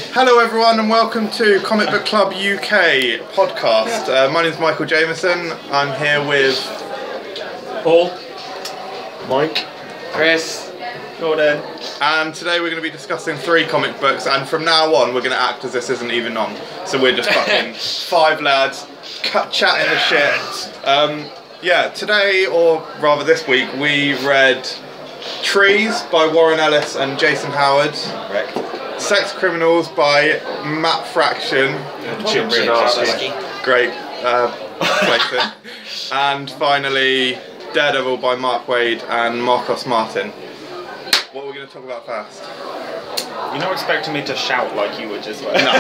Hello everyone and welcome to Comic Book Club UK Podcast. My name is Michael Jamieson. I'm here with Paul, Mike, Chris, Jordan, and today we're going to be discussing 3 comic books, and from now on we're going to act as this isn't even on. So we're just fucking 5 lads chatting the shit. Today, or rather this week, we read Trees by Warren Ellis and Jason Howard. correct. Sex Criminals by Matt Fraction. Jim Renarski. Great placing. And finally, Daredevil by Mark Waid and Marcos Martin. What are we going to talk about first? you're not expecting me to shout like you would just like. No.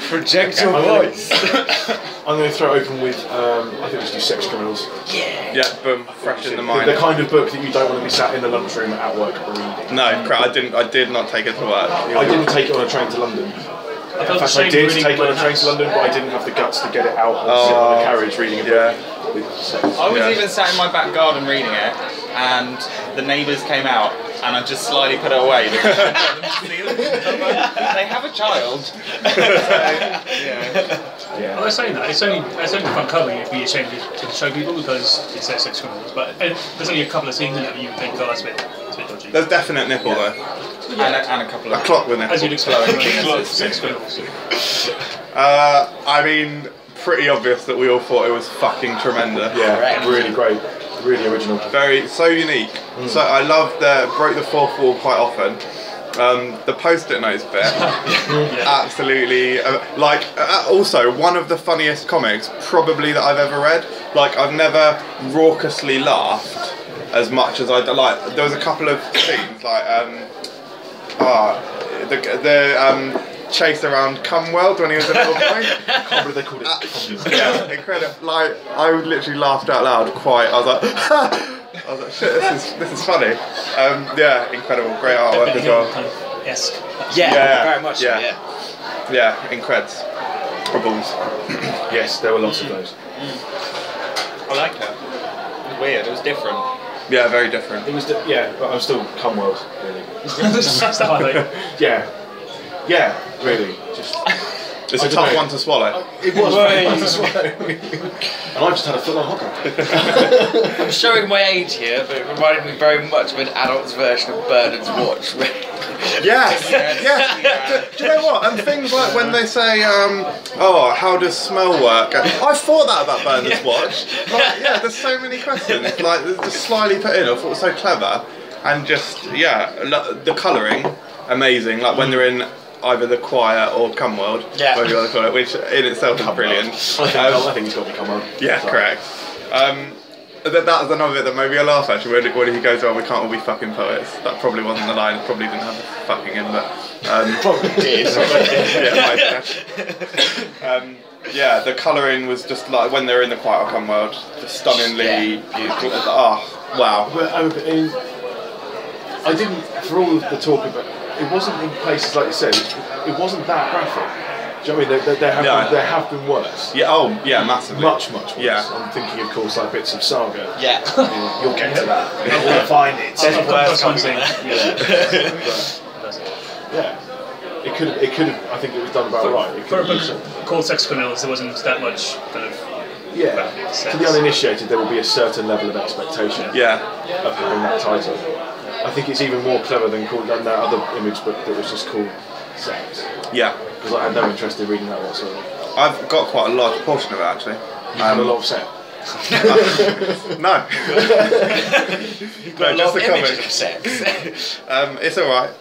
Project your voice. I'm going to throw it open with, I think we should do Sex Criminals. Yeah, boom, fresh in the mind. The kind of book that you don't want to be sat in the lunchroom at work reading. No, I did not take it to work. I didn't take it on a train to London. In fact, I did take it on a train to London, but I didn't have the guts to get it out and sit on a carriage reading a book. With sex. I was even sat in my back garden reading it, and the neighbours came out, and I just slyly put it away because I didn't want them to see it. They have a child. I was saying that it's only fun covering it. It'd be a shame to show people because it's Sex Criminals. But there's only a couple of scenes in it that you think, oh, it's a bit dodgy. There's definite nipple though. And a couple of A clock with nipple. As you'd expect, it's Sex Criminals. I mean, pretty obvious that we all thought it was fucking tremendous. Yeah, really great. Really original. So unique. So I love broke the fourth wall quite often. The post-it notes bit, absolutely. Also one of the funniest comics probably that I've ever read. Like, I've never raucously laughed as much as I like. There was a couple of scenes like the chase around Cumworld when he was a little boy. I can't believe they called it. Yeah, incredible. Like, I literally laughed out loud. I was like, shit, this is funny. Incredible, great artwork as well. Kind of esque. Very much. Yeah. Yeah, increds. Balls. Yes, there were lots of those. I liked it. It was weird. It was different. Yeah, very different. It was, but I'm still Cumworld, really. That's the highlight. Yeah, really. Just. It's a tough one to swallow. It was very hard to swallow. And I just had a full-on hot dog. I'm showing my age here, but it reminded me very much of an adult's version of Bernard's Watch. Yes. Do you know what? And things like when they say, how does smell work? I thought that about Bernard's Watch. Like, there's so many questions. Like, just slyly put in. I thought it was so clever. And just, the colouring, amazing. Like when they're in either the choir or Cumworld, whatever you want to call it, which in itself is brilliant. I think it's got to be Cumworld. Yeah, correct. That was another bit that made me laugh actually, when he goes, we can't all be fucking poets. That probably wasn't the line, probably didn't have the fucking in, but... Probably did. The colouring was just like, when they were in the choir or Cumworld, just stunningly beautiful. Oh, wow. I didn't, for all of the talk about it wasn't in places like you said. It wasn't that graphic. Do you know what I mean? There have been worse. Yeah, massively. Much worse. Yeah. I'm thinking, of course, like bits of Saga. Yeah. You'll get to that. You'll find it. There's worse something. It could have. I think it was done about right. For a book called Sex Criminals, there wasn't that much kind of. For the uninitiated, there will be a certain level of expectation. Of having that title. I think it's even more clever than that other image book that was just called Sex. Yeah. Because I had no interest in reading that whatsoever. I've got quite a large portion of it actually. You had a lot of sex. No. You've got a lot of images of sex. It's alright.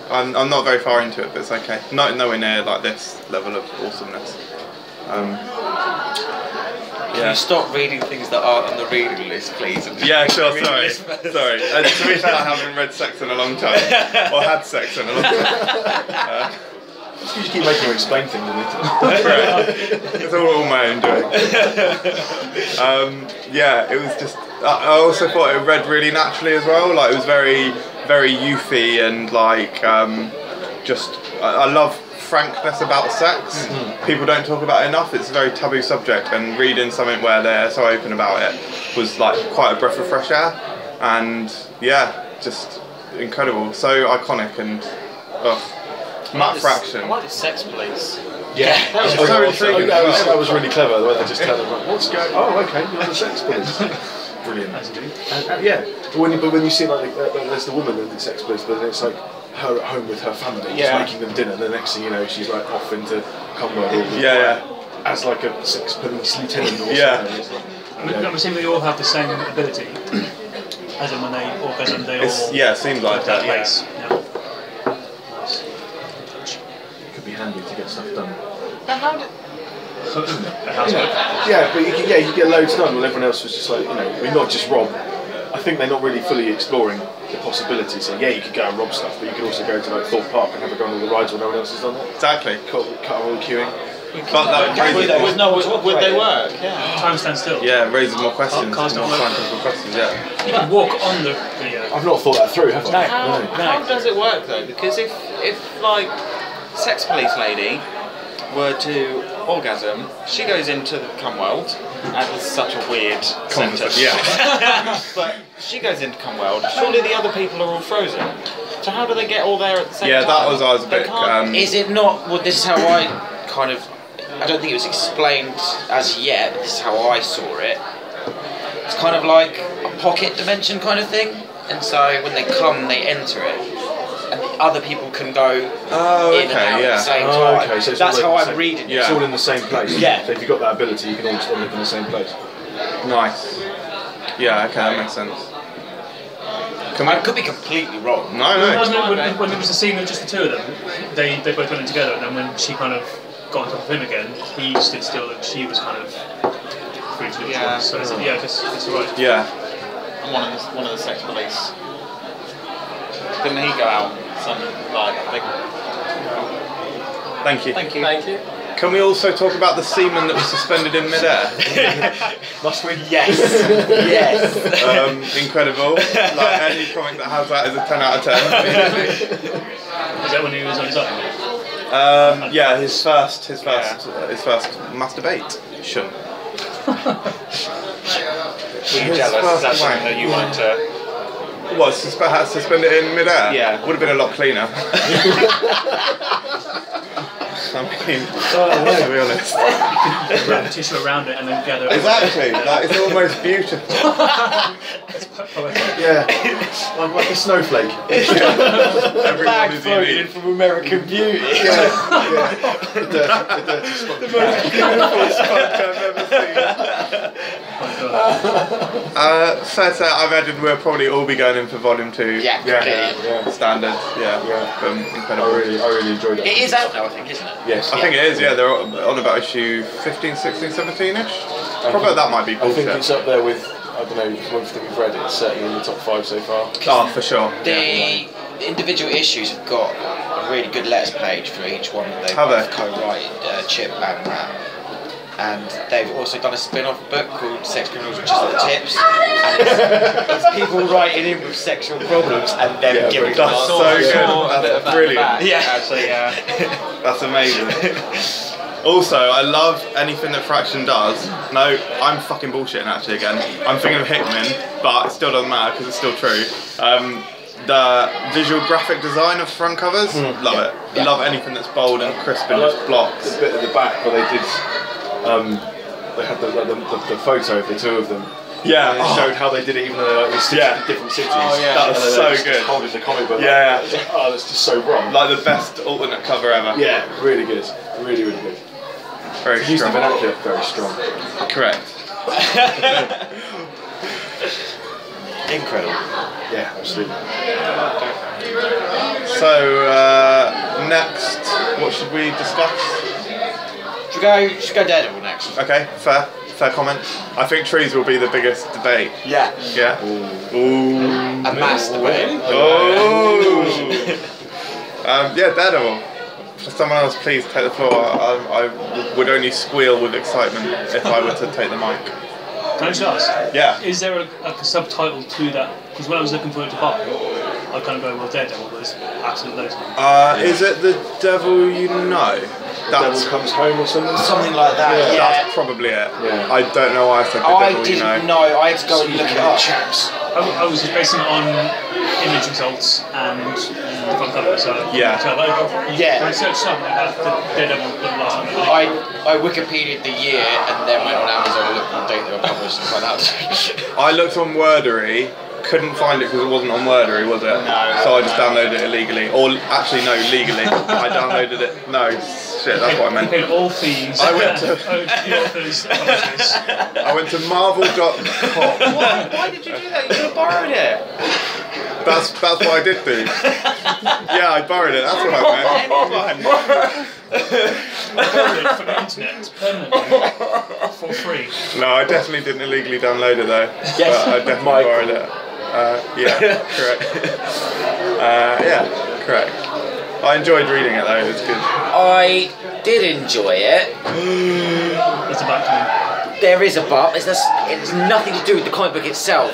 I'm not very far into it, but it's okay. Nowhere near like this level of awesomeness. Can you stop reading things that aren't on the reading list, please? Yeah, sure, sorry. To be fair, I haven't read sex in a long time. Or had sex in a long time. You just keep making her explain things, isn't it? It's all my own doing. It was just... I also thought it read really naturally as well. Like, it was very, very youthy and like... I love frankness about sex. People don't talk about it enough. It's a very taboo subject, and reading something where they're so open about it was like quite a breath of fresh air, and just incredible, so iconic, and Matt Fraction. I like the Sex Police. Yeah, That was so intriguing. That was really clever. The way they just tell them, like, what's going? Oh, okay, you're the Sex Police. Brilliant. Yeah, but when you see like there's the woman in the Sex Police, but then it's like her at home with her family, just making them dinner. The next thing you know, she's like off into Cumberland. As like a Sex Police lieutenant or something. I'm assuming they all have the same ability, as in when they orgasm, they all. Yeah, seems like that. Place. Yeah. It could be handy to get stuff done. Yeah, but you get loads done when everyone else was just like, not just rob. I think they're not really fully exploring the possibilities. So you could go and rob stuff, but you could also go to like Thorpe Park and have a go on all the rides when no one else has done that. Exactly. Cut all the queuing. Would they work? Yeah. Time stands still. Yeah, it raises more questions. Cars don't more work. scientific questions. Yeah. You can walk on the. I've not thought that through, have I? How does it work though? Because if like Sex Police lady were to orgasm, she goes into the cum world, and it's such a weird sentence. Yeah. But she goes into cum world. Surely the other people are all frozen. So how do they get all there at the same time? Yeah, that was I was a bit. Is it not? Well, this is how I kind of. I don't think it was explained as yet, but this is how I saw it. It's kind of like a pocket dimension kind of thing, and so when they come, they enter it, and other people can go in and out at the same time. Okay, so that's how I'm reading it. It's all in the same place. Yeah. So if you've got that ability, you can all still live in the same place. Nice. Yeah. Okay, that makes sense. I could be completely wrong. No. When there was a scene of just the two of them, they both went in together, and then when she kind of got on top of him again, he stood still and she was kind of free to do what she wants. So it's alright. Yeah. And one of the Sex Police. Didn't he go out? Thank you. Thank you. Can we also talk about the semen that was suspended in midair? Must we? Yes. Incredible. Like any comic that has that is a 10 out of 10. Is that when he was on his own? Yeah, his first masturbation. Were you jealous? Is that something that you wanted to? What, suspend it in midair? Yeah. Would have been a lot cleaner. I mean, to be honest. Wrap the tissue around it and then gather it. Exactly, like, it's almost beautiful. Yeah, like a snowflake. Bag floated from American Beauty. The dirty spot. The most beautiful sponge I've ever seen. Fair to say, I imagine we'll probably all be going in for Volume 2. Yeah. Standard, incredible. I really enjoyed it. It is out now, I think, isn't it? Yes. I think it is, yeah, they're on about issue 15, 16, 17-ish. Probably that might be I bullshit. think it's up there with, I don't know, with everything we've read, it's certainly in the top 5 so far. Oh, for sure. The individual issues have got a really good letters page for each one that they've co-written, Chip and Matt. And they've also done a spin-off book called Sex Criminals, which is the tips. And it's people writing in with sexual problems and then giving them that's so good. That's brilliant. Actually, That's amazing. Also, I love anything that Fraction does. No, I'm fucking bullshitting actually again. I'm thinking of Hickman, but it still doesn't matter because it's still true. The visual graphic design of front covers, love it. Love anything that's bold and crisp and just blocks. The bit at the back where they did, they had the photo of the two of them. Yeah. And it showed how they did it even though they were stitched in different cities. Oh, yeah. That was so good. Holding the comic book. Yeah. Oh, that's just so wrong. Like the best alternate cover ever. Yeah, really good. Really, really good. Very Used the strong. vernacular, very strong. Correct. Incredible. Yeah, absolutely. So, next, what should we discuss? Should go Daredevil next. Okay, fair comment. I think trees will be the biggest debate. Yeah. Yeah? Ooh. A mass debate. Oh! Yeah, Daredevil. For someone else, please take the floor. I would only squeal with excitement if I were to take the mic. Can I just ask? Yeah. Is there a subtitle to that? Because when I was looking for it to buy, I kind of go, well, Daredevil, there's absolute loads of them. Is it The Devil You Know? Devil Comes Home or something. Something like that. Yeah. That's probably it. Yeah. I don't know why I said the I devil, didn't know. I had to go and look it up. Chaps. I was just basing it on image results and the front cover. So Yeah. Yeah. I searched something about the Daredevil the last time. I Wikipedia'd the year and then went on Amazon and looked at the date they were published and found out. I looked on Wordery, couldn't find it because it wasn't on Wordery, was it? No. So I just downloaded it illegally. Or actually, no, legally. I downloaded it. No, shit, that's what I meant. Paid all fees. I went to- owed the authors, publishers. I went to marvel.com. Why did you do that? You could have borrowed it. That's what I did do. Yeah, I borrowed it. That's what I meant. Borrowed it from the internet permanently for free. No, I definitely didn't illegally download it though. Yes, but I definitely Michael. borrowed it. Yeah, correct. Yeah, correct. I enjoyed reading it though. It was good. I did enjoy it. It's about coming. There is a but. It's nothing to do with the comic book itself.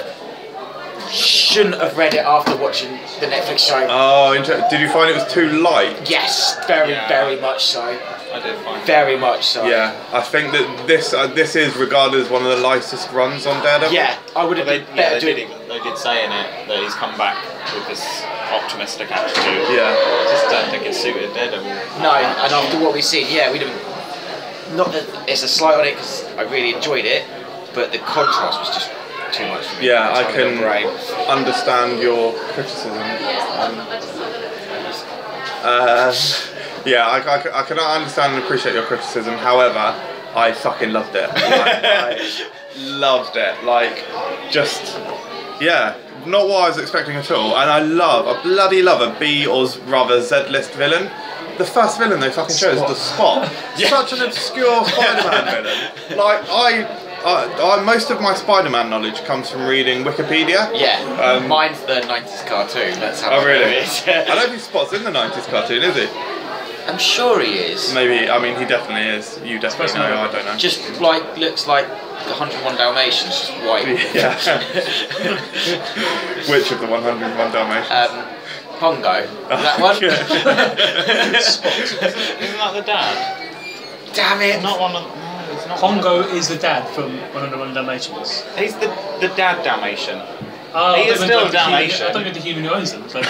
Shouldn't have read it after watching the Netflix show. Oh, did you find it was too light? Yes, very much so. I did fine. Very much so. Yeah, I think that this is regarded as one of the lightest runs on Daredevil. Yeah, I would have They been better doing. did say in it that he's come back with this optimistic attitude. Yeah. I just don't think it suited Daredevil. No, and after what we've seen, yeah, we'd have. Not that it's a slight on it because I really enjoyed it, but the contrast was just too much for me. Yeah, I It's can on the brain. understand your criticism. Yeah, I can understand and appreciate your criticism. However, I fucking loved it. I loved it. Like, just, yeah, not what I was expecting at all. And I bloody love a B or rather Z-list villain. The first villain they fucking chose, the Spot. Such an obscure Spider-Man villain. Like, I most of my Spider-Man knowledge comes from reading Wikipedia. Yeah, mine's the 90s cartoon. That's how. Oh really? It is. I don't think Spot's in the 90s cartoon, is he? I'm sure he is. Maybe, I mean he definitely is. You definitely know, I don't know. Just like looks like the 101 Dalmatians, just white. Yeah. Which of the 101 Dalmatians? Pongo. Is that one? Isn't that the dad? Damn it! Not one of. No, it's not. Pongo is the dad from 101 Dalmatians. He's the dad Dalmatian. Oh, He is still Dalmatian. I thought you meant the human who owns them. So.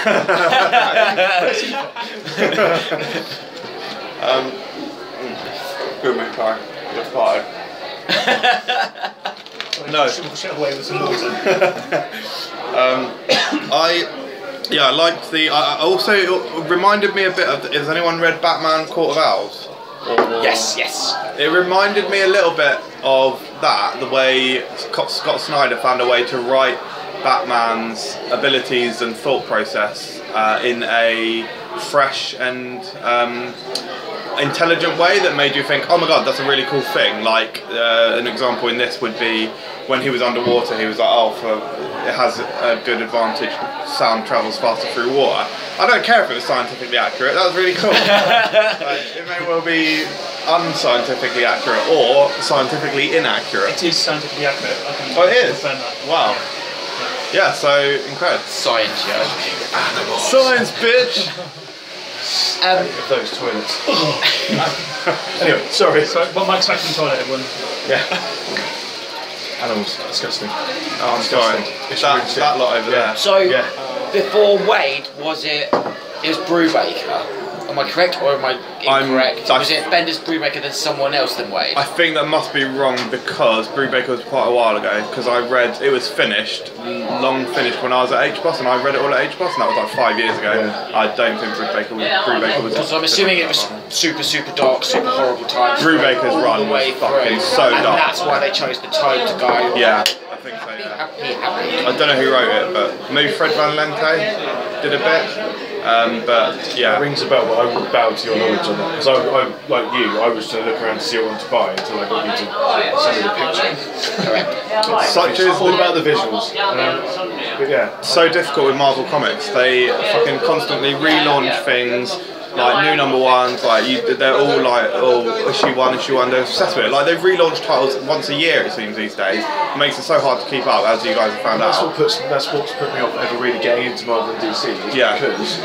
Good mate, pie. Good pie. No. Shut away with some water. I liked the. I also it reminded me a bit of. Has anyone read Batman Court of Owls? Yes. It reminded me a little bit of that. The way Scott Snyder found a way to write Batman's abilities and thought process in a fresh and intelligent way that made you think, oh my god, that's a really cool thing. Like an example in this would be when he was underwater, he was like, oh, it has a good advantage, sound travels faster through water. I don't care if it was scientifically accurate, that was really cool. It may well be unscientifically accurate or scientifically inaccurate. It is scientifically accurate. I can Oh, it is? confirm that. Wow. Yeah, so incredible. Science, yeah. Science, bitch! Of those toilets. Anyway, sorry. So, what Mike's back in the toilet, everyone. Yeah. Animals, disgusting. Oh, I'm sorry. That lot over there. So Yeah. before Wade, it was Brubaker. Am I correct or am I incorrect? Was it Bendis, Brubaker, then someone else than Wade? I think that must be wrong because Brubaker was quite a while ago. Because I read it was finished, long finished when I was at HBOS, and I read it all at HBOS, and that was like 5 years ago. Yeah. I don't think Brubaker was. So I'm assuming it was super dark, super horrible times. Brubaker's all run the way was fucking through, so and dark. that's why they chose the tone to go. Yeah, I think so. Yeah. Happy. I don't know who wrote it, but maybe Fred Van Lente did a bit. But yeah. It rings a bell, but I would bow to your knowledge on that. Because I, like you, I was to look around to see what I want to buy until I got you to send me the picture. Correct. Such is All about the visuals. But yeah. so difficult with Marvel Comics. They fucking constantly relaunch things, like new number ones. Like they're all like, oh, issue one. They're obsessed with it. Like they've relaunched titles once a year. It seems these days. It makes it so hard to keep up, as you guys have found That's out. what's put me off ever really getting into Marvel and DC. Is Yeah. Because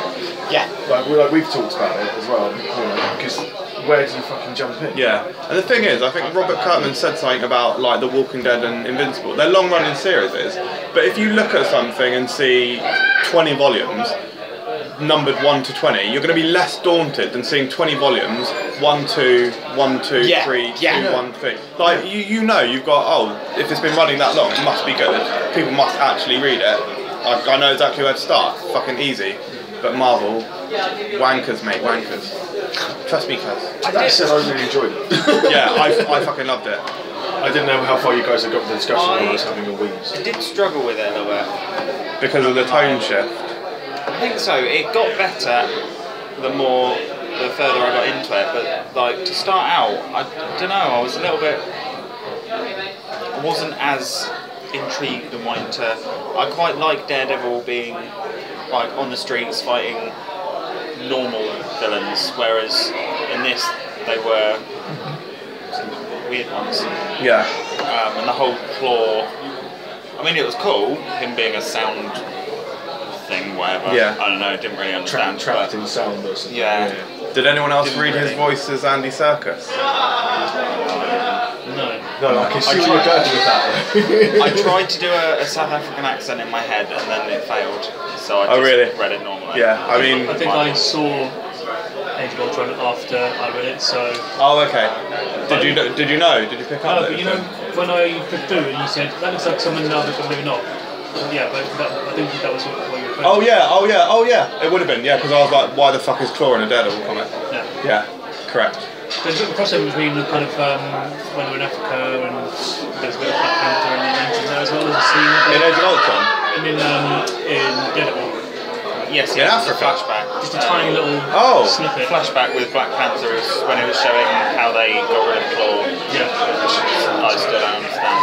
Yeah. like we've talked about it as well. You know, because where do you fucking jump in? Yeah, and the thing is, I think Robert Kirkman said something about like The Walking Dead and Invincible. They're long-running series, but if you look at something and see 20 volumes numbered 1 to 20, you're going to be less daunted than seeing 20 volumes 1, 2, 1, 2, 3, 2, 1, 3. Like you know, you've got if it's been running that long, it must be good. People must actually read it. I know exactly where to start. Fucking easy. But Marvel, wankers, mate, wankers. Trust me, cuz. That said, I really enjoyed it. Yeah, I fucking loved it. I didn't know how far you guys had got with the discussion when I was having a wheeze. I did struggle with it a little bit. Because of the tone shift. I think so. It got better the further I got into it. But like to start out, I don't know. I was a little bit. I wasn't as intrigued and wanting to. I quite like Daredevil being like on the streets fighting normal villains, whereas in this they were weird ones. Yeah. And the whole claw. I mean, it was cool, him being a sound thing, whatever. Yeah. I don't know, didn't really understand. Trapped in sound or something. Yeah. Did anyone else Didn't read his really. voice as Andy Serkis? No, I can see where you're going with that. I tried to do a South African accent in my head and then it failed. So I just really? read it normally. Yeah, I mean. I think I saw Age of Ultron after I read it, so. Oh, okay. Did you know? Did you pick up? No, but you know, when I put through and you said that looks like someone now, but maybe not. Yeah, but I think that was what you were referring to. Oh yeah. It would have been, yeah, because I was like, why the fuck is Claw in a Daredevil comic? Yeah, correct. There's a bit of crossover between the kind of when they were in Africa and there's a bit of Black Panther and the Indians there as well. There's a scene In Age of Ultron? and in Daredevil. Yes, In yeah, Africa? Flashback. Just a tiny little snippet. Flashback with Black Panther is when it was showing how they got rid of Claw. Yeah. I still don't understand.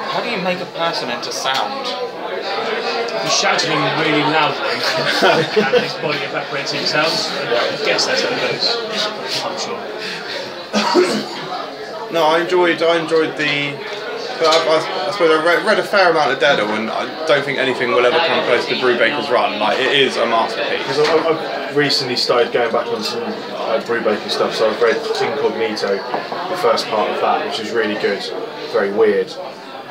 How do you make a person into sound? You shout at him really loudly and his body evaporates into sounds. I guess that's how it goes. I'm sure. No, I enjoyed the. I suppose I read a fair amount of Daredevil, and I don't think anything will ever come close to Brubaker's run. Like, it is a masterpiece. Because I've recently started going back on some Brubaker stuff, so I've read Incognito, the first part of that, which is really good, very weird.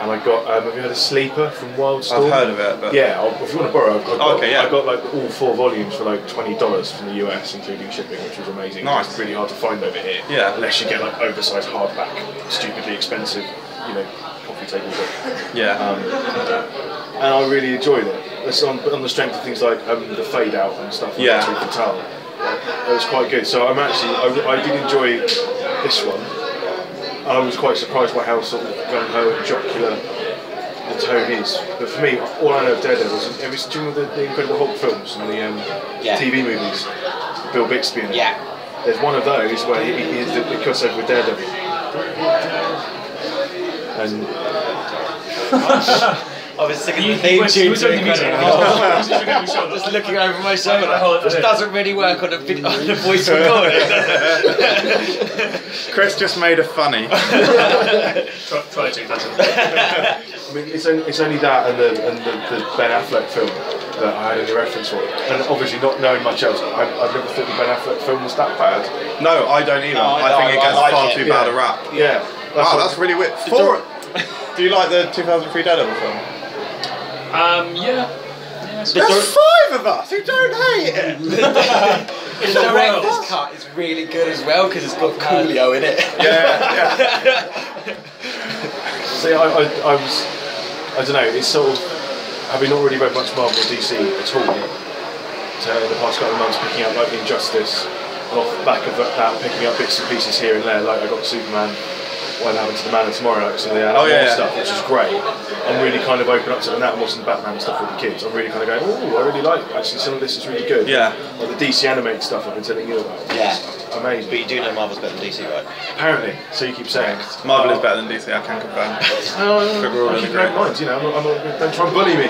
And I got, have you heard of Sleeper from Wildstorm? I've heard of it, but... Yeah, if you want to borrow, I got like all 4 volumes for like $20 from the US, including shipping, which was amazing. Nice. It's really hard to find over here. Yeah. Unless you get like oversized hardback, stupidly expensive, coffee table book. Yeah. And I really enjoyed it. It's on the strength of things like the fade out and stuff like that, Fatal. It was quite good. So I did enjoy this one. I was quite surprised by how sort of gung-ho and jocular the tone is. But for me, all I know of Daredevil is do you remember the Incredible Hulk films and the TV movies? Bill Bixby in it. Yeah. There's one of those where he is the crossover with Daredevil. And I was singing the theme tune to Incredible. Just looking over my shoulder, which doesn't really work on a voice recording, does it? Chris just made a funny. Try to, that's it. I mean, it's only that and the Ben Affleck film that I had any reference for. And obviously not knowing much else, I've never thought the Ben Affleck film was that bad. No, I don't either. I think it gets far too bad a rap. Yeah. Wow, that's really weird. Do you like the 2003 Daredevil film? Yeah. There's 5 of us who don't hate it! The director's cut is really good as well because it's got Coolio in it. Yeah. See, I don't know, it's sort of, having not really read much Marvel or DC at all, so in the past couple of months picking up like Injustice, and off the back of that picking up bits and pieces here and there, like I got Superman, What Happened to the Man of Tomorrow, like some of the Adam Moore stuff, which is great. I'm really kind of open up to that and watching the Batman stuff with the kids. I'm really kind of going, oh, I really like, actually some of this is really good. Yeah. Like the DC animated stuff I've been telling you about. Yeah. Amazing. But you do know Marvel's better than DC, right? Apparently, so you keep saying. Marvel is better than DC, I can confirm. But we're all in I keep great minds, I'm not, don't try and bully me.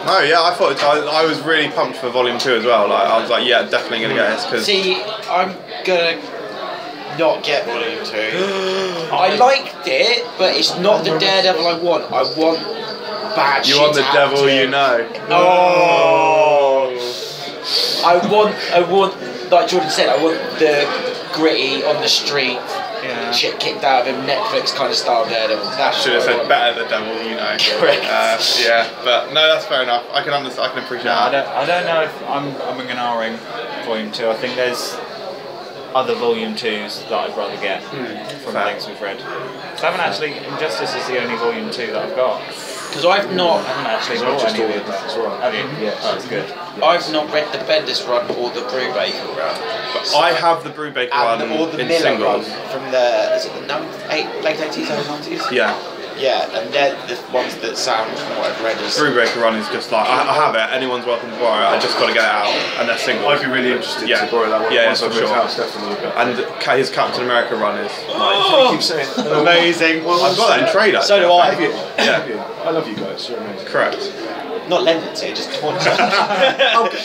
No, yeah, I thought I was really pumped for Volume 2 as well. Like, I was like, yeah, definitely gonna get this because. See, I'm gonna not get Volume 2. I liked it, but it's not the Daredevil I want. I want bad shit. You want the devil, you know. Oh. I I want, like Jordan said, I want the gritty on the street, shit kicked out of him, Netflix kind of style Daredevil. Should have said better the devil, you know. Correct. Yeah, but no, that's fair enough. I can understand. I can appreciate that. I don't know if I'm ignoring Volume 2. I think there's other Volume 2s that I'd rather get from things we've read. So I haven't actually. Injustice is the only Volume 2 that I've got. Because I haven't actually I've bought just any of ordered it. that as well. Have you? Yeah. Oh, that's good. I've not read the Bendis run or the Brubaker run. I have the Brubaker one or the in Miller run singles. from late 80s, early 90s? Yeah. Yeah, and they're the ones that sound, from what I've read, as... Brubaker run is just like, I have it, anyone's welcome to borrow it, I just got to get it out, and they're singles. I'd be really interested to borrow that one. Yeah, once for I've moved sure. house, definitely. But And his Captain America run is you keep saying Amazing. I've got that in trade actually. So do I. Have you? Yeah. Have you? I love you guys. You're amazing. Correct. Not lend it to you, just want to.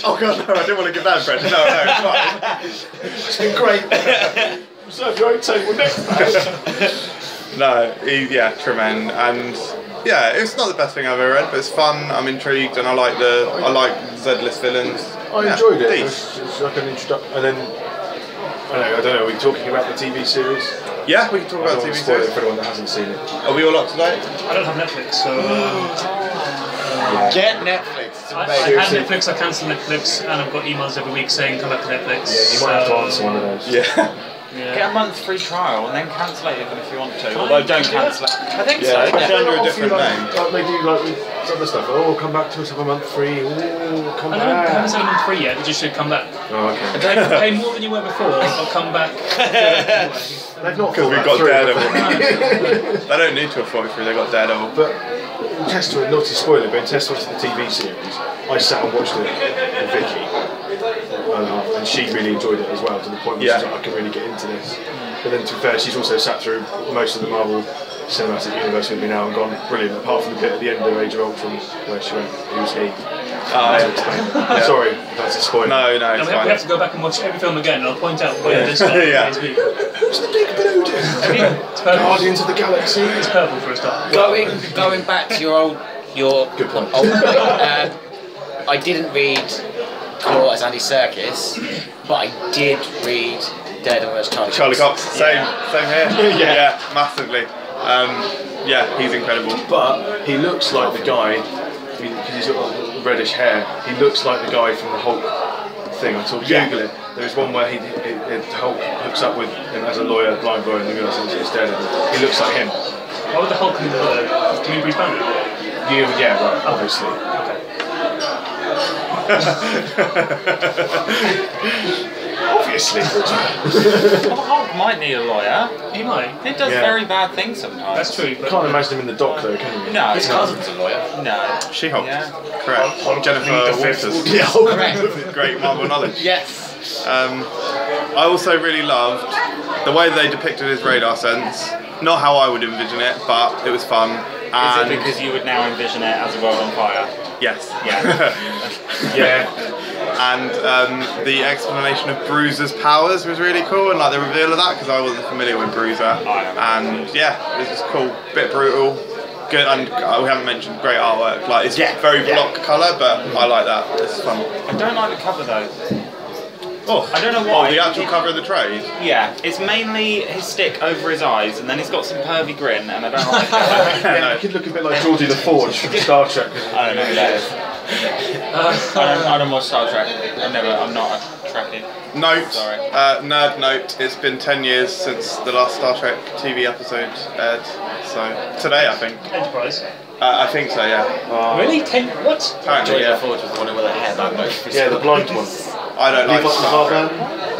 Oh god, no, I didn't want to give that impression. No, it's fine. It's been great. Reserve your own table next time. No, Tremaine, and yeah, it's not the best thing I've ever read, but it's fun. I'm intrigued, and I like Z-list villains. I enjoyed it. Decent. It's like an introduction, and then I don't know. Are we talking about the TV series? Yeah, we can talk about I don't want TV to spoil it series. for anyone that hasn't seen it. Are we all up to date? I don't have Netflix, so Get Netflix. It's I amazing. had Netflix, I cancelled Netflix, and I've got emails every week saying come back to Netflix. Yeah, you might have to answer one of those. Yeah. Get a month free trial and then cancel it even if you want to. Although don't cancel it. I think Yeah, so. especially under a Offer you, different like, name. Like they do like with other stuff. Oh, come back to us, have a month free. Oh, come I haven't back. said I'm free yet, but you should come back. Oh, okay. Pay more than you were before, but come back. They've not Because we've thought got that Daredevil. through. They don't need to afford it free, they've got Daredevil. But in testament, not to spoil it, but in testament to the TV series, I sat and watched it with Vicky, and she really enjoyed it as well, to the point where she's like, I can really get into this. But then, to be fair, she's also sat through most of the Marvel Cinematic Universe with me now and gone brilliant. Apart from the bit at the end of Age of Ultron where she went, "Who's he?" Sorry, that's a spoiler. No, And it's we have fine. to go back and watch every film again, and I'll point out where this guy is. It's the big building. It's purple. Guardians of the Galaxy. It's purple for a start. Going back to your Good point. old point, I didn't read Claw as Andy Serkis, but I did read Daredevil as Charlie Cox, same here. Yeah, massively. Yeah, he's incredible. But he looks like the guy, because he's got reddish hair, he looks like the guy from the Hulk thing. I told you, Google it. There's one where Hulk hooks up with him as a lawyer, blind lawyer, and the realises it's Daredevil. He looks like him. Why would the Hulk come to me Bruce Banner? Yeah, right, obviously. Obviously. Hulk might need a lawyer. He might. He does very bad things sometimes. That's true. You can't imagine him in the dock though, can you? No, His cousin's a lawyer. No. She-Hulk. Yeah. Correct. Jennifer Walters. Yeah, Correct. Great Marvel knowledge. Yes. I also really loved the way they depicted his radar sense. Not how I would envision it, but it was fun. Is And it because you would now envision it as a world on fire? yes. Yeah. Yeah. And the explanation of Bruiser's powers was really cool, and like the reveal of that, because I wasn't familiar with Bruiser. And yeah, it was just cool, bit brutal, good, and we haven't mentioned great artwork. Like it's very block colour, but I like that. It's fun. I don't like the cover though. Oh, I don't know why. the actual cover of the trade. Yeah, it's mainly his stick over his eyes, and then he's got some pervy grin, and I don't like it. Yeah, he could look a bit like Geordie the Forge from Star Trek. I don't know who that is. I don't watch Star Trek. I'm not a Trekkie. Note, Sorry. nerd note, it's been 10 years since the last Star Trek TV episode aired, so today I think. Enterprise. I think so, yeah. Really? What? Apparently, George yeah. Forge was the one with a hairband. Yeah, the blind one. I don't like Star Trek.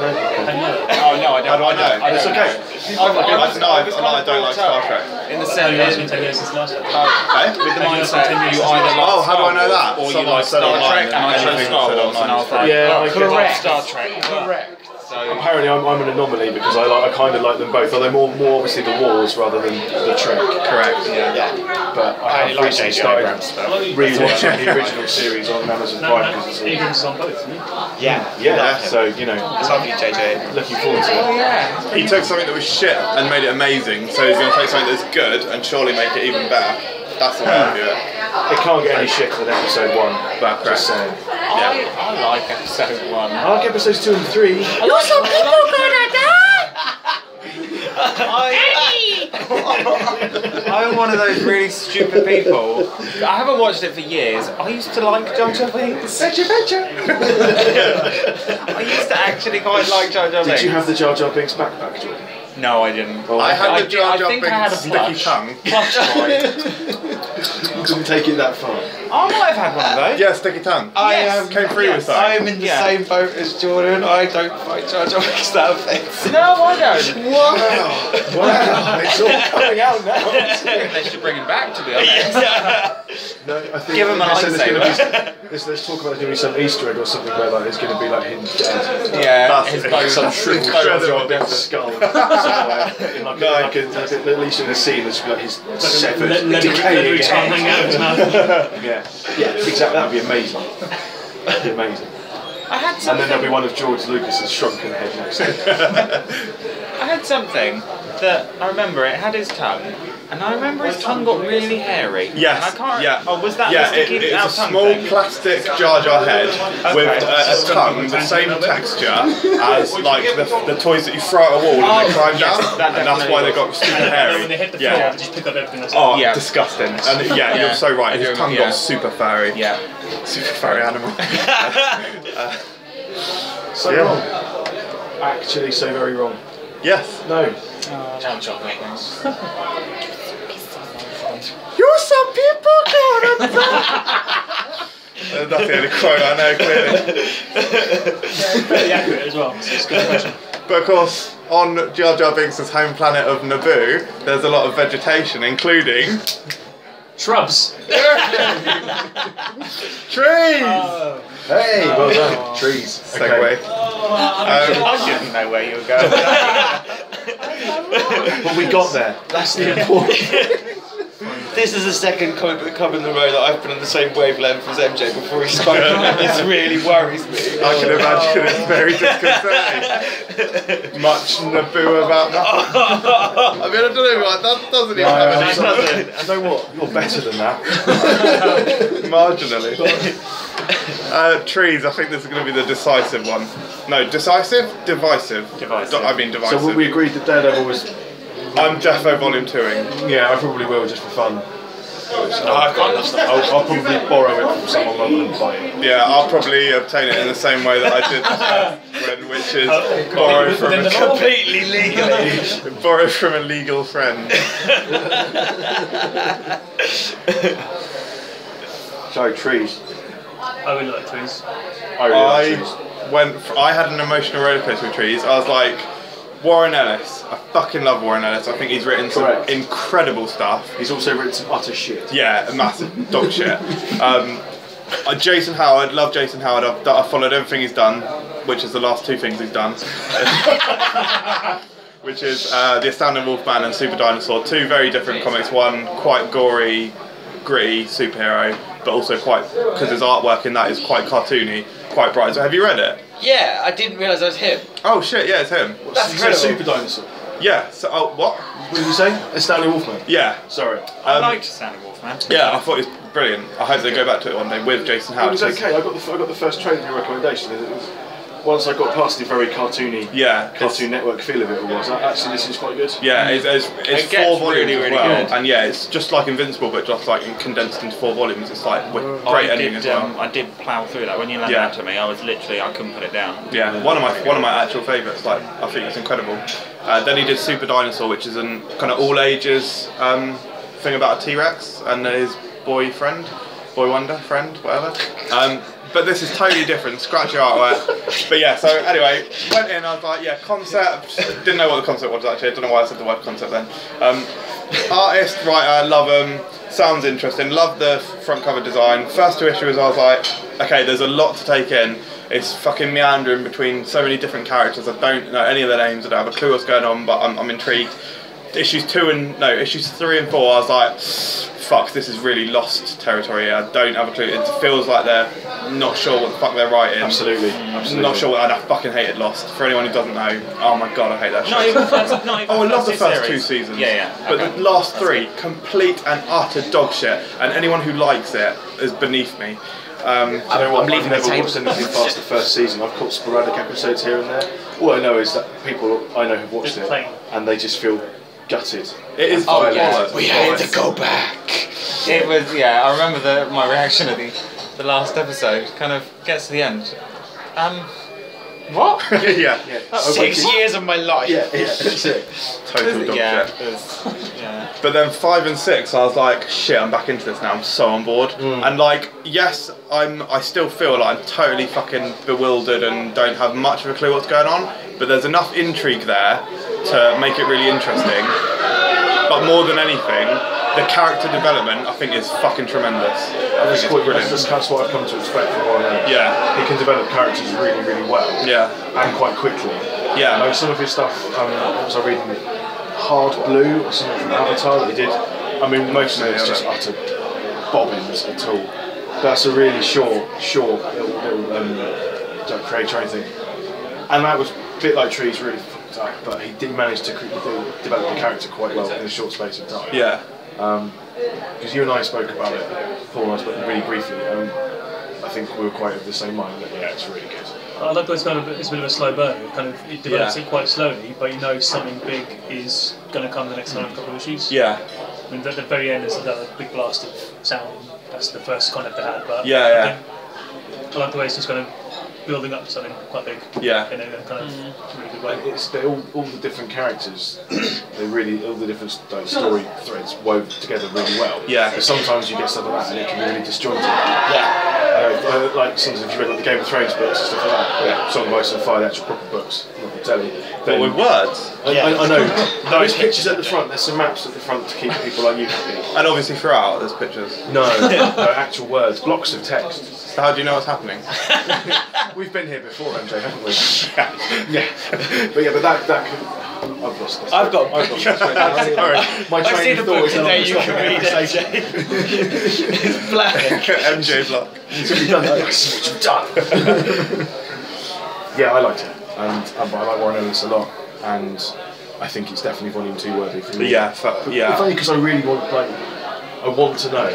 Oh no, I don't. How do I know? It's okay. I don't like Star Trek. In the So it's been sense, 10 years since the last one. with the mindset, you either like Oh, how do I know that? or you Someone like said Star online Trek, and I chose anything Star said Wars, and I was online. like, Yeah, oh, I I love correct. Star Trek. Correct. So Apparently, I'm an anomaly because I kind of like them both. Although more obviously the wars rather than the Trek. Correct. Yeah. But I only have like recently J.J. started Abrams stuff. rewatching the original series on Amazon Prime because it's all. Abrams is on both, isn't he? Yeah. So you know, Love you, JJ. looking forward to it. yeah. He took something that was shit and made it amazing, so he's going to take something that's good and surely make it even better. That's the way I view it. It can't get any shit than episode 1. But just saying. I like episode 1. I like episodes 2 and 3. You're some people gonna die! I'm one of those really stupid people. I haven't watched it for years. I used to like Jar Jar Binks. I used to actually quite like Jar Jar Binks. Did you have the Jar Jar Binks backpack, Jordan? No, I didn't. I had the Jar Jar I think I had a Binks sticky tongue. Plush toy. You couldn't take it that far. I might have had one of those. Yeah, sticky tongue. Yes. Came through with that. I'm in the same boat as Jordan. I don't find Jar Jar Binks that offensive. No, I don't. Wow! It's all coming out now. They should bring him back, to be honest. No, I think Give him a let's talk about doing some Easter egg or something where like there's going to be like him dead. Yeah, His Some shriveled Jar Jar Binks incredible. skull somewhere. In like at least in a scene that's like his severed, decaying tongue hanging out of his mouth. Yeah, exactly. That'd be amazing. That'd be amazing. I had And something. then there'll be one of George Lucas's shrunken head next to it. I had something that I remember. It had his tongue, and I remember his tongue got really hairy. Yes. And I can't. Yeah. Oh, was that Yeah, the sticky it's out a tongue small thing? plastic Jar Jar head with a tongue, the same texture as like the toys that you throw at a wall and they climb yes, down, that and that's why they got super When they hairy. hit the floor, Yeah. they just pick up everything that's Oh, Yeah. disgusting. And yeah, Yeah. you're so right. His Yeah. tongue got super furry. Yeah. Super furry animal. So Yeah. wrong. Actually, so very wrong. Yes. No. Jar Jar Binks. You're some people gonna die. That's the only quote I know clearly. pretty accurate as well. It's a good impression. But of course, on Jar Jar Binks' home planet of Naboo, there's a lot of vegetation, including Shrubs. trees. Hey, well done. Trees. Segue. I didn't know where you were going. But we got there. That's the important. This is the second comic book club in the row that I've been on the same wavelength as MJ before he spoke. This really worries me. I can imagine it's very disconcerting. Much Naboo about nothing. I mean, I don't know, like, that doesn't even have any You know what? You're better than that. marginally. Trees, I think this is going to be the decisive one. No, decisive? Divisive. Divisive. I mean divisive. So we agreed that Daredevil was. I'm defo volume 2ing. Yeah, I probably will just for fun. I can't understand. I'll probably borrow it from someone rather than buy it. Yeah, I'll probably obtain it in the same way that I did when, which is borrow from within the a law? Completely legally. borrow from a legal friend. So trees. I really like trees. I really like trees. I had an emotional rollercoaster with trees. I was like, Warren Ellis. I fucking love Warren Ellis. I think he's written some Correct. incredible stuff. He's also written some utter shit. Yeah, a massive dog shit. Jason Howard, love Jason Howard. I've followed everything he's done, which is the last 2 things he's done. Which is The Astounding Wolfman and Super Dinosaur. 2 very different comics. One quite gory, gritty superhero, but also quite, because his artwork in that is quite cartoony, quite bright. So have you read it? Yeah, I didn't realise that was him. Oh shit, yeah, it's him. That's You said incredible. Super Dinosaur. Yeah, so, oh, what? What did you say? Astounding Wolfman. Yeah. Sorry. I liked Sandy Wolfman. Yeah, I thought it was brilliant. I hope they go back to it one day with Jason It Howard. was okay. I got the first trailer of your recommendation. It was, once I got past the very cartoony, Yeah, Cartoon Network feel of it all was. Actually, this is quite good. yeah, it's It 4 gets volumes really, as really well. good. And yeah, it's just like Invincible, but just like condensed into 4 volumes. It's like with great ending as well. I did plough through that when you lent Yeah. that to me. I was literally, I couldn't put it down. Yeah, one of my actual favourites. Like, I think it's incredible. Then he did Super Dinosaur, which is an kind of all ages thing about a T-Rex and his boy wonder friend, whatever. But this is totally different. Scratch your artwork. But yeah, so anyway, went in. I was like, yeah, concept. Didn't know what the concept was actually. I don't know why I said the word concept then. Artist, writer, love them. Sounds interesting. Love the front cover design. First 2 issues, I was like, okay, there's a lot to take in. It's fucking meandering between so many different characters. I don't know any of their names. I don't have a clue what's going on, but I'm intrigued. Issues 3 and 4, I was like, fuck, this is really lost territory. I don't have a clue. It feels like they're not sure what the fuck they're writing. Absolutely. Not sure. And I fucking hated Lost. For anyone who doesn't know, oh my god, I hate that show. Not even Oh, I love the first 2 series. seasons. Yeah. But Okay. the last 3, complete and utter dog shit. And anyone who likes it is beneath me. I'm leaving the I've never table. watched anything past the first season. I've caught sporadic episodes here and there. All I know is that people I know have watched Just it plain. and they just feel gutted. It is Oh violent. yeah, we have to go back. It was, yeah, I remember my reaction at the last episode. Kind of gets to the end. What? yeah. 6 years of my life. Yeah, that's it. Total dog Yeah, shit. it was, yeah. But then 5 and 6, I was like, shit, I'm back into this now. I'm so on board. And like, yes, I still feel like I'm totally fucking bewildered and don't have much of a clue what's going on. But there's enough intrigue there to make it really interesting. But more than anything, the character development I think is fucking tremendous. I think it's brilliant. That's what I've come to expect from Warren. Yeah. He can develop characters really, really well. Yeah. And quite quickly. Yeah. Like some of his stuff, what was I reading? Hard Blue or something from Avatar that he did. I mean, most of it's just utter bobbins at all. That's a really short little creator or anything. And that was a bit like Trees, really fucked up, but he did manage to develop the character quite well in a short space of time. Yeah. Because you and I spoke about it, Paul and I spoke really briefly, I think we were quite of the same mind that yeah, it's really good. I like that it's a bit of a slow burn. It develops it quite slowly, but you know something big is going to come the next couple of issues. Yeah. I mean, at the very end is that big blast of sound. That's the first concept they had. But Yeah. I like the way it's just kind of building up to something quite big. Yeah. In a kind of really good way. They're all the different characters, they really, all the different story threads wove together really well. Yeah. Because sometimes you get stuff like that and it can be really disjointed. Yeah. Like sometimes if you read like the Game of Thrones books and stuff like that, yeah. Song of Ice and Fire, the actual proper books, not the telly. But with words. I know. There's pictures at the front, there's some maps at the front to keep people like you happy. And obviously throughout there's pictures. No, actual words, blocks of text. So how do you know what's happening? We've been here before, MJ, haven't we? Yeah. But that could... I've lost this. I've got. Sorry. My I've train seen a of book thought is today you not can read, conversation. MJ. It's black. MJ block. Until you've done that, I see what you've done. Yeah, I liked it, and I like Warren Ellis a lot, and I think it's definitely Volume 2 worthy for me. Yeah, It's only because I really want, I want to know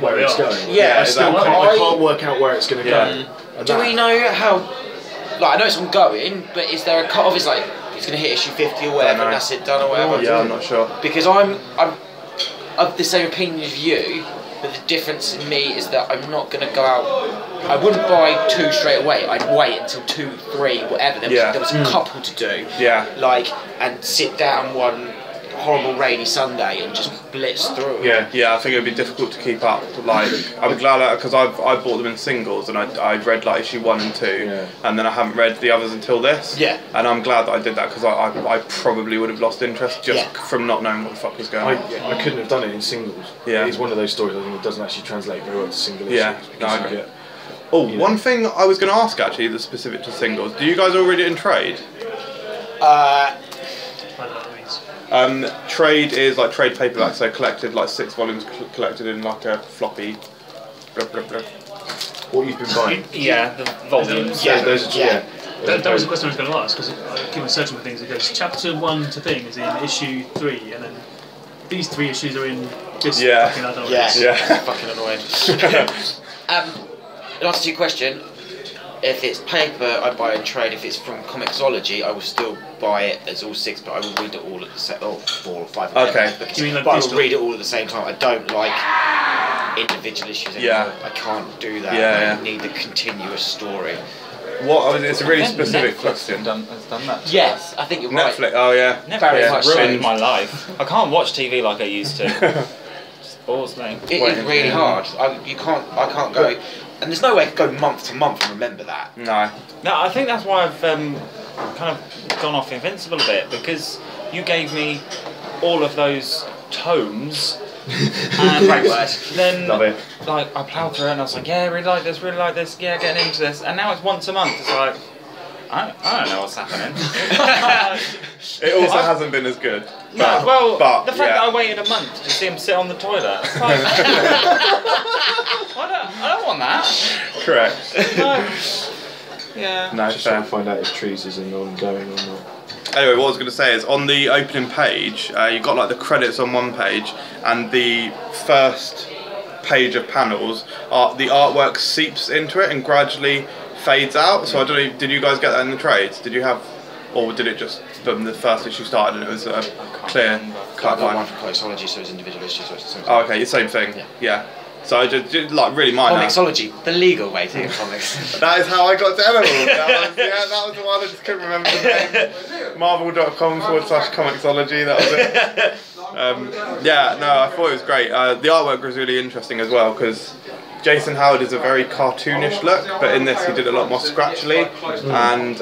where it's going. Yeah, I can't work out where it's going to go. And Do we know how? Like, I know it's ongoing, but is there a cut off? Is like it's going to hit issue 50 or whatever, and that's it done or whatever. Yeah, I'm not sure. Because I'm of the same opinion as you, but the difference in me is that I'm not going to go out. I wouldn't buy 2 straight away. I'd wait until 2, 3, whatever. There was a couple to do. Yeah. Like, and sit down one horrible rainy Sunday and just blitz through. Yeah, I think it would be difficult to keep up. Like, I'm glad because I bought them in singles and I read like issue 1 and 2, and then I haven't read the others until this. Yeah. And I'm glad that I did that because I probably would have lost interest just from not knowing what the fuck was going on. I couldn't have done it in singles. Yeah. It's one of those stories I think it doesn't actually translate very well to single issues. Yeah, no, I because agree. you get, One thing I was going to ask actually that's specific to singles. Do you guys all read it in trade? I don't know what it means. Trade is like trade paperback, so collected like 6 volumes collected in like a floppy. what you've been buying. Yeah, the volumes. Yeah. That was the question I was going to ask, because I keep on searching for things. It goes chapter 1 to thing is in issue 3, and then these 3 issues are in this fucking other one. It's fucking annoying. In answer to your question, if it's paper, I buy it in trade. If it's from Comixology, I will still buy it as all 6, but I will read it all at the same. 4 or 5. Okay. Do you mean like but I digital? will read it all at the same time. I don't like individual issues anymore. Yeah. I can't do that. Yeah, I need the continuous story. It's a really specific Netflix question. has done that. Yes, I think you're right. Netflix, oh yeah. Very Netflix much has so. ruined my life. I can't watch TV like I used to. Just bores me. It is really hard. I can't go, and there's no way I could go month to month and remember that. No. No, I think that's why I've kind of gone off Invincible a bit, because you gave me all of those tomes. And Great word. then Love it. like I ploughed through it and I was like, yeah, really like this, yeah, getting into this, and now it's once a month. It's like I don't know what's happening. It also hasn't been as good. No, well, but, the fact that I waited a month to see him sit on the toilet, it's like, I don't want that. Correct. Yeah. No, Just fair. trying to find out if Trees is an ongoing or not. Anyway, what I was going to say is on the opening page, you've got like the credits on one page, and the first page of panels, the artwork seeps into it and gradually fades out. So I don't know, did you guys get that in the trades? Did you have, or did it just from the first issue started and it was a clear cut I got one line? from Comicsology, so it's individual issues. So it's the same Oh, okay, same thing. Yeah. So I just like really minor. Comicsology, the legal way to get comics. That is how I got Daredevil. That was the one I just couldn't remember the name. Marvel.com/Comicsology, that was it. I thought it was great. The artwork was really interesting as well because Jason Howard is a very cartoonish look, but in this he did it a lot more scratchily and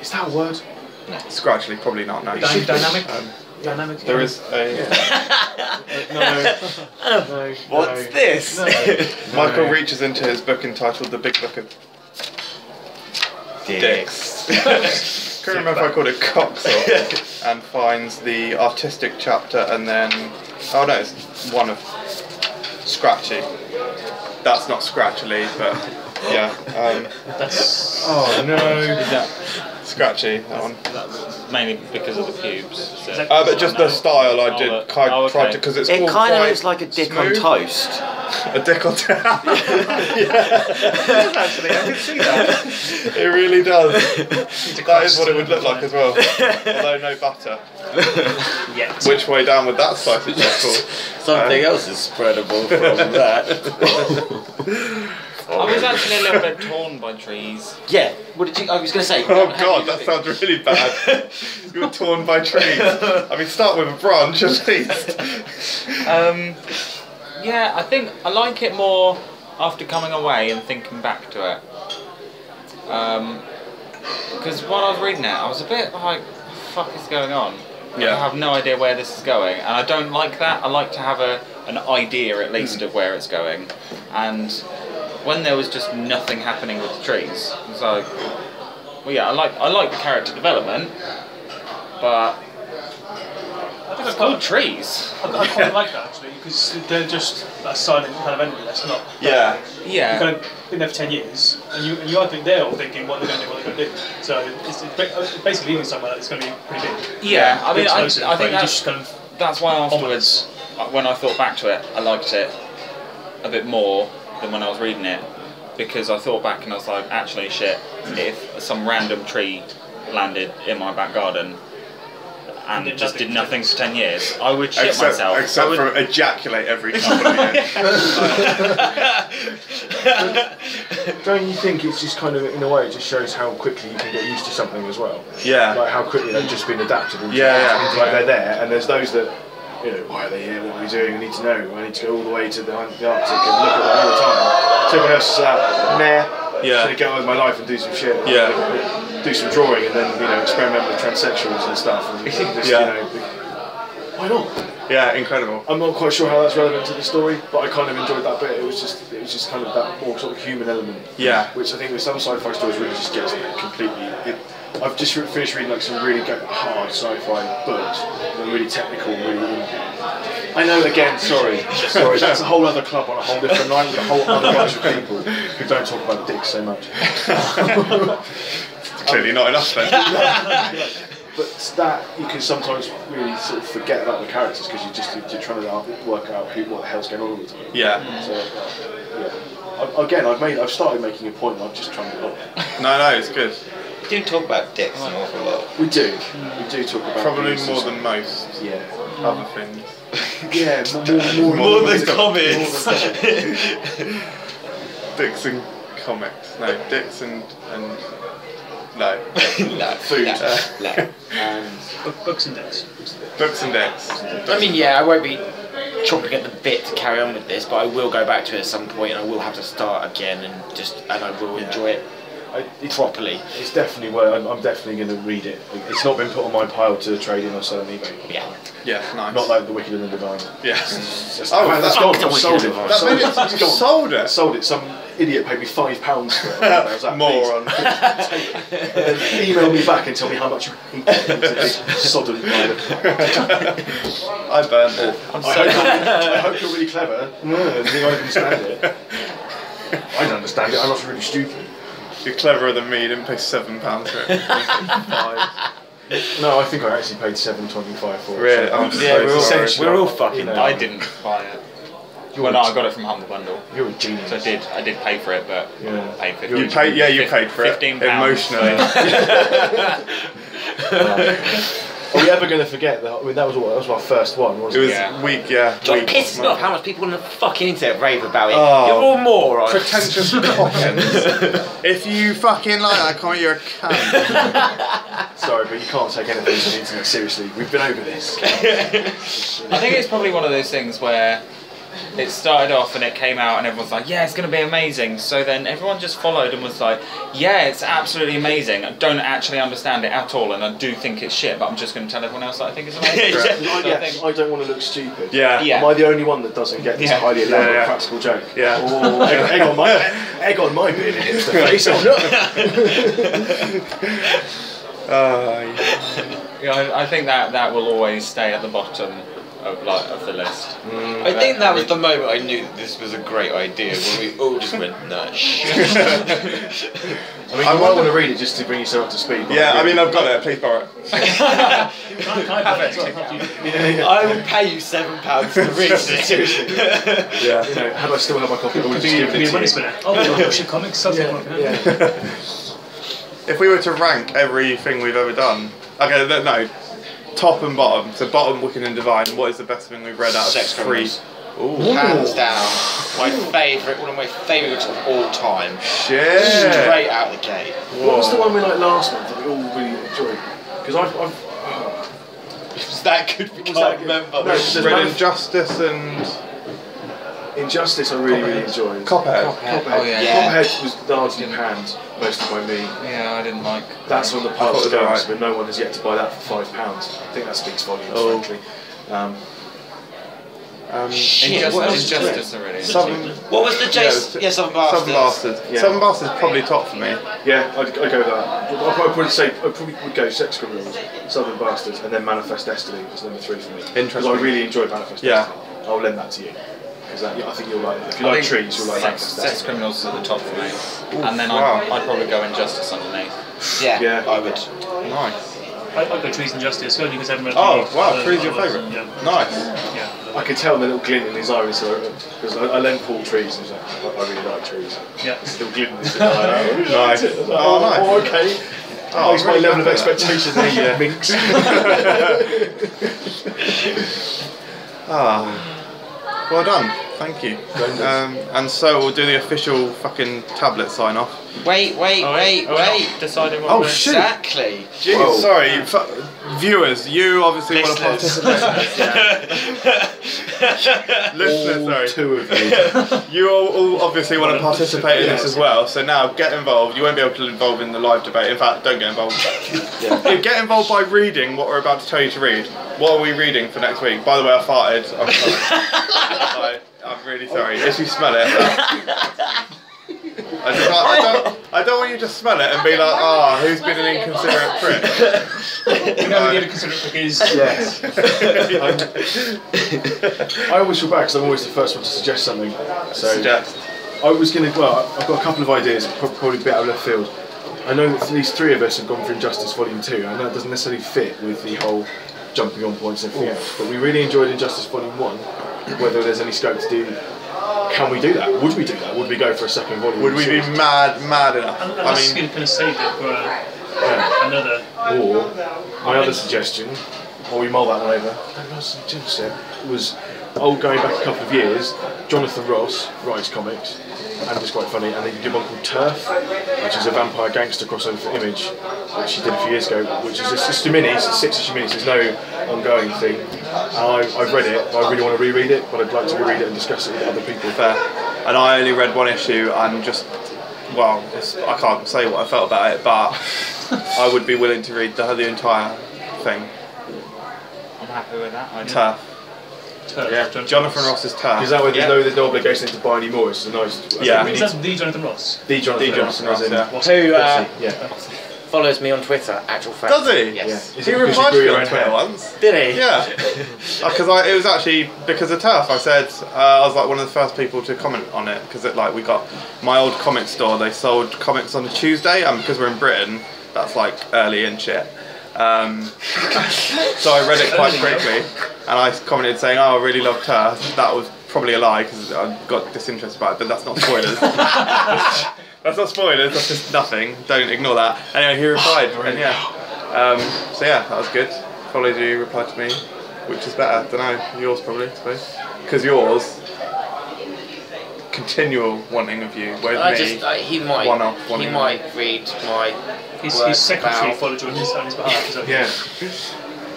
Is that a word? scratchily, probably not, no. Dynamic. Dynamic. There is a... No. What's this? Michael reaches into his book entitled The Big Book of Dicks. Couldn't remember if I called it Cocks and finds the artistic chapter and then... Oh no, it's one of Scratchy. That's not Scratchily, but yeah. That's. Oh no. Scratchy, that one. Mainly because of the pubes. So. But just the style I did tried to, because it's It all kind of quite looks like a dick on smooth. toast. A dick on toast. Actually, I can see that. It really does. That is what it would look like as well. Although no butter. Yeah. Which way down would that sausage go? Something else is spreadable from that. I was actually a little bit torn by trees. Yeah. What did you? I was going to say. Oh god, that sounds really bad. You were torn by trees. I mean, start with a branch at least. Yeah, I think I like it more after coming away and thinking back to it. Because while I was reading it, I was a bit like, what the fuck is going on? Yeah. I have no idea where this is going, and I don't like that. I like to have an idea at least of where it's going. And when there was just nothing happening with the trees, it was like, well, yeah, I like the character development, but it's called trees. I quite like that actually because they're just a silent kind of enemy. That's not. Yeah. Yeah. You've kind of been there for 10 years, and you I think they're all thinking what they're going to do, what they're going to do. So it's basically leaving somewhere that's going to be pretty big. Yeah, I mean, I Explosive, think but that's just kind of that's why afterwards, when I thought back to it, I liked it a bit more than when I was reading it, because I thought back and I was like, actually, shit, if some random tree landed in my back garden and just did nothing for 10 years, I would shit myself. Except for ejaculate every couple of years. Don't you think it's just kind of, in a way, it just shows how quickly you can get used to something as well? Yeah. Like how quickly they've just been adapted into like they're there, and there's those that, you know, why are they here, what are we doing, I need to know, I need to go all the way to the Arctic and look at them all the time. So everyone else is out, meh, just gonna get on with my life and do some shit. Do some drawing and then, you know, experiment with transsexuals and stuff and just, you know, why not? Yeah, incredible. I'm not quite sure how that's relevant to the story, but I kind of enjoyed that bit. It was just kind of that more sort of human element. Yeah. Which I think with some sci-fi stories really just gets completely. I've just finished reading like some really hard sci-fi books. They're really technical, really. I know. Again, sorry. That's a whole other club on a whole different night with a whole other bunch of people who don't talk about dicks so much. Clearly not enough then. But that you can sometimes really sort of forget about the characters because you're trying to work out what the hell's going on all the time. Yeah. So I've started making a point. I'm just trying to look. No, it's good. We do talk about dicks an awful lot. We do talk about Probably abuse more and than most other things. yeah, More than comics. Dicks and comics. No, dicks and no. No. Food. No. And books and decks. Books and dicks. I mean, yeah, I won't be chomping at the bit to carry on with this, but I will go back to it at some point, and I will have to start again, and I will enjoy it properly. it's definitely where I'm definitely going to read it. It's not been put on my pile to trade in or sell on eBay. Yeah. Yeah, nice. Not like The Wicked and the Divine. Yeah. Oh, man, that's that- gone. the I've sold it. Wicked That made it, you sold it. Sold it. Some idiot paid me £5 for it. I was like, Moron. please. Email me back and tell me how much you hate it. Sodden. I burned it. I hope you're really clever. You think I understand it. I don't understand it. I'm not really stupid. You're cleverer than me. You didn't pay £7 for it. No, I think I actually paid $7.25 for it. Really? I'm So so sorry. essentially, We're all fucking you know, I didn't buy it. Well, no, I got it from Humble Bundle. You're a genius. So I did pay for it, but Yeah. I paid 50. You paid for it. £15 Emotionally. Are we ever going to forget that? I mean, that was our first one, It wasn't was it? Yeah. weak, yeah. John weak, pisses me wasn't off how much people on the fucking internet rave about it. Oh. You're all morons. Pretentious cockins. If you fucking like that comment, you're a cunt. Sorry, but you can't take anything on the internet seriously. We've been over this. I think it's probably one of those things where it started off and it came out and everyone's like, yeah, it's going to be amazing. So then everyone just followed and was like, yeah, it's absolutely amazing. I don't actually understand it at all and I do think it's shit, but I'm just going to tell everyone else that I think it's amazing. I don't want to look stupid. Yeah. Yeah. Am I the only one that doesn't get this highly elaborate practical joke? Yeah. Oh, egg on my beard and hipster face. Oh no. Yeah, I think that will always stay at the bottom of the list. I think that was the moment I knew that this was a great idea, when we all just went, nah, shit. I mean, you might want to read it just to bring yourself up to speed. Yeah, I mean, I've got it. Please borrow it. I will pay you £7 to read this. Seriously. Yeah. You know, had I still had my copy, I would have just Can given you it money to spinner? Oh, shit, comics. If we were to rank everything we've ever done, okay, no, top and bottom. So bottom, Wicked and Divine. What is the best thing we've read out of Sex three? Criminals. Ooh. Hands down, one of my favourite books of all time. Shit. Straight out the gate. What was the one we liked last month that we all really enjoyed? Because Was that good? We Was can't that good? remember. No, there's Red one- Injustice and Injustice I really enjoyed. Copperhead. Oh, yeah. Copperhead was largely panned, mostly by me. Yeah, I didn't like. That's on the I pile thought of it was scums, alright. but no one has yet to buy that for £5. I think that speaks volumes, Oh. frankly. Shit, what else? Injustice already. Southern What was the Jason? Yeah, Southern Bastards. Southern Bastards. Yeah. Southern Bastards probably top for me. Yeah, I'd go with that. I'd probably say I probably would go Sex Criminals, Southern Bastards, and then Manifest Destiny as number 3 for me. Because Interesting. I really enjoyed Manifest Yeah. Destiny. I'll lend that to you. Because I think you'll like it. If you I like think trees, you'll like Manifest Sex Destiny. Criminals is at the top for me. And then wow. I'd probably go Injustice underneath. Yeah, Yeah. I would. Nice. I'd go Trees and Justice, only because I haven't read Oh, the wow, other Tree's your novels. favourite? Yeah. Nice. Yeah. I could tell the little glint in his eyes because I lent Paul trees and he was like, I really like trees. Yeah. Still glint in his eye. Nice. Oh, nice. Oh, okay. Oh, Raise my really level of good for that. expectation there, you minx. Well done. Thank you. And so we'll do the official fucking tablet sign off. Wait. Deciding what Oh, we're- shit. Exactly. Jeez, Whoa. sorry, viewers, you obviously want to Listeners. participate. Listeners, All sorry. 2 of you. You all obviously want to participate in this as well, so now get involved. You won't be able to involve in the live debate. In fact, don't get involved. You get involved by reading what we're about to tell you to read. What are we reading for next week? By the way, I farted. I'm sorry. I'm really sorry. If you smell it, I don't want you to smell it and be like, who's been an inconsiderate prick? You know what the other considerate pick is? Yes. I always feel bad because I'm always the first one to suggest something. So Suggest. I was going to, well, I've got a couple of ideas, probably a bit out of left field. I know that at least 3 of us have gone for Injustice Volume 2. I know it doesn't necessarily fit with the whole jumping on points and everything else, but we really enjoyed Injustice Volume 1. Whether there's any scope to do, can we do that? Would we do that? Would we go for a second volume? Would we be mad enough? I was going to save it for another. Or my other suggestion, or we mull that one over. No, Jim said was, going back a couple of years, Jonathan Ross writes comics, and it's quite funny. And he did one called Turf, which is a vampire gangster crossover for Image, which he did a few years ago. Which is just a mini, it's a 6-issue mini. So there's no ongoing thing. And I've read it, but I really want to reread it. But I'd like to reread it and discuss it with other people. Fair. And I only read 1 issue and just, well, I can't say what I felt about it, but I would be willing to read the entire thing. I'm happy with that idea. Turf. Yeah, Jonathan Ross's Turf. Because that way there's no obligation to buy any more. It's a nice. Yeah. Is that the Jonathan Ross? The Jonathan Ross. yeah. Who Yeah. follows me on Twitter, actual fact. Does he? Yes. Is He it because replied you to grew me your on own Twitter hair? once. Did he? Yeah. Because it was actually because of Turf. I said I was like one of the first people to comment on it because we got my old comic store. They sold comics on a Tuesday, and because we're in Britain, that's like early and shit. So I read it quite quickly, and I commented saying, "Oh, I really love Turf." That was probably a lie because I got disinterested by it, but that's not spoilers. That's not spoilers, that's just nothing. Don't ignore that. Anyway, he replied, and so yeah, that was good. Followed you, replied to me, which is better. Don't know, yours probably, I suppose. Because yours, continual wanting of you, whereas me, he might read my his secretary followed you on his behalf. Yeah.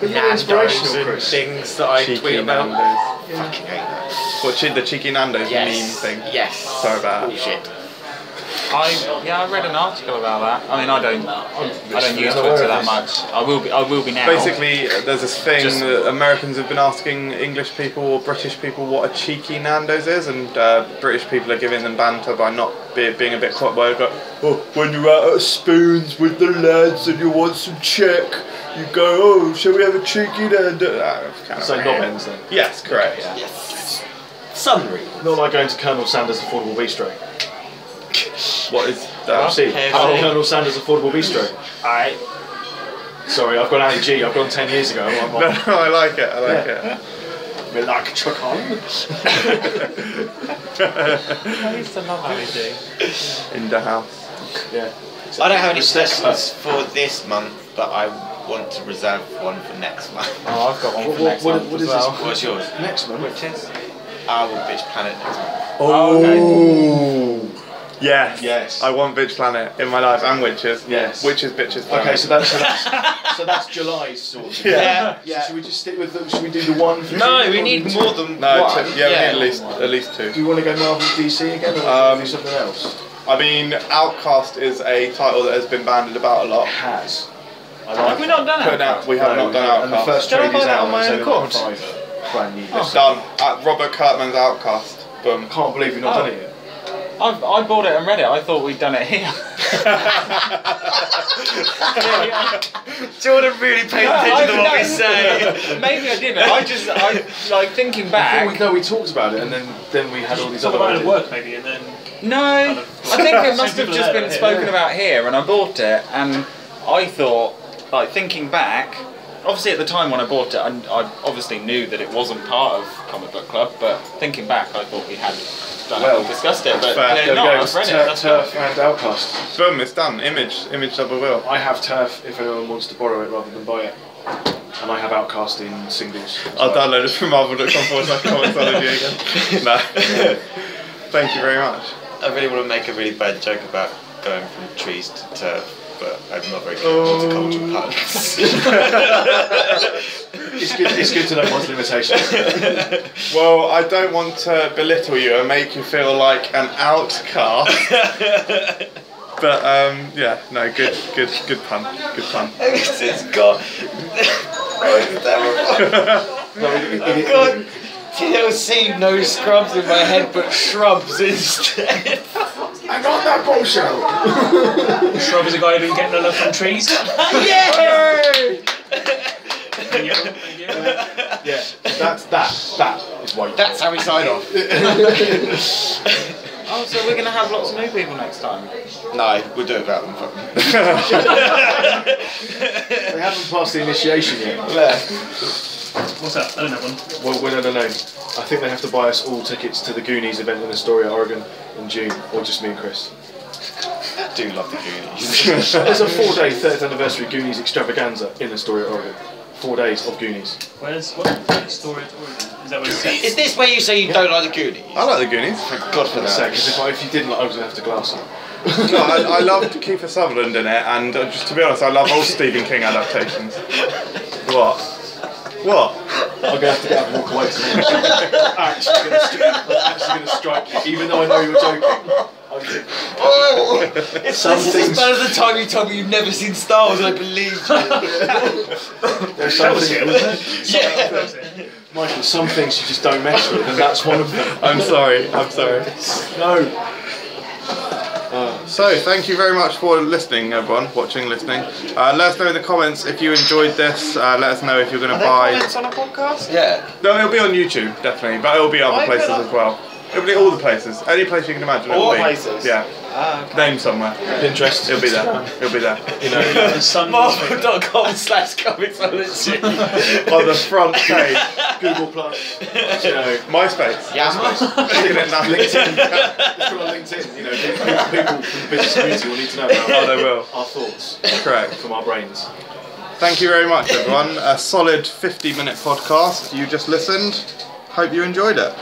Nando's and things that I tweet about. Nando's. Fucking hate that. What, the cheeky Nando's meme thing? Yes. Sorry about that. Bullshit. I read an article about that. I mean, I don't use Twitter that much. I will be now. Basically, there's this thing that Americans have been asking English people or British people what a cheeky Nando's is, and British people are giving them banter by not being a bit caught by when you're out at Spoons with the lads and you want some check, you go, oh, shall we have a cheeky Nando's? So not ends then? Yes, correct. Yes. Summary. Not like going to Colonel Sanders' Affordable Bistro. What is that? See, Colonel Sanders' Affordable Bistro. Alright. Sorry, I've gone Ali G. I've gone 10 years ago. No, I like it. I like it. We like Chacon. I used to love Ali G. In the house. Yeah. I don't have any sessions for this month, but I want to reserve one for next month. Oh, I've got one for next month what as is well. this? What's yours? Next month? Which is? I will Bitch Planet next month. Oh. Yes. Yes. I want Bitch Planet in my life and Witches. Yes. Witches, Bitches. Planet. Okay, so that's July's sort of. Yeah. So should we just stick with should we do the one for No, two, we or need two? more than No, one. we need at least two. Do you want to go Marvel DC again, or do something else? I mean, Outcast is a title that has been bandied about a lot. It has. Have we not done it? We have not done And the Outcast. first Did I trade buy is that out. on my There's own only accord? 5 brand new. It's done. Robert Kirkman's Outcast. Boom. Can't believe you've not done it yet. I bought it and read it. I thought we'd done it here. Jordan really paid attention to what we say. Maybe I didn't. I like thinking back. We talked about it, and then we had all these Talk other about it at ideas. work maybe, and then No, I think it must have just been spoken about here, and I bought it, and I thought, like thinking back, obviously at the time when I bought it, I obviously knew that it wasn't part of Comic Book Club, but thinking back, I thought we had done it and discussed it, but fair. no, I've read it. That's Turf and Outcast. Boom, it's done. Image double will. I have Turf if anyone wants to borrow it rather than buy it. And I have Outcast in singles. I'll download it from marvel.com/comicsology again. No. Thank you very much. I really want to make a really bad joke about going from trees to turf, but I'm not very good at horticulture puns. It's good to know one's limitations. Well, I don't want to belittle you and make you feel like an outcast. But yeah, no, good pun. Good pun. It's got. God, TLC, no scrubs in my head, but shrubs instead. I got that bullshit. Shrub is a guy who didn't get no love from trees. Yes! Thank you. Yeah, that is why. That's how we sign off. Oh, so we're going to have lots of new people next time? No, we'll do it without them. Fuck them. They haven't passed the initiation yet. What's that? I don't have one. Well, no. I think they have to buy us all tickets to the Goonies event in Astoria, Oregon in June, or just me and Chris. I do love the Goonies. There's a 4-day 3rd anniversary Goonies extravaganza in Astoria, Oregon. 4 days of Goonies. What story? Is that what it's Is this where you say you don't like the Goonies? I like the Goonies. God for Because that. if you didn't, I was going to have to glass it. No, I loved Kiefer Sutherland in it, and just to be honest, I love all Stephen King adaptations. What? I'm going to have to get up and walk away from it. I'm actually going to strike you, even though I know you're joking. This is as bad as the time you told me you've never seen Star Wars, and I believed you. There's some was it, things, wasn't it? Michael, some things you just don't mess with, and that's one of them. I'm sorry. No. So, thank you very much for listening, everyone. Listening. Let us know in the comments if you enjoyed this. Let us know if you're going to buy. Comments on a podcast? Yeah. No, it'll be on YouTube, definitely, but it'll be other places as well. It'll be all the places. Any place you can imagine. All it'll be. places? Yeah. Okay. Name somewhere. Pinterest. It'll be there. It'll be there. You know, Marvel.com/comicsology. On the front page. Google Plus. You know, MySpace. Yeah. Sticking it now. LinkedIn. Just put on LinkedIn. You know, people from the business community will need to know about Oh, they will. our thoughts Correct. from our brains. Thank you very much, everyone. A solid 50-minute podcast. You just listened. Hope you enjoyed it.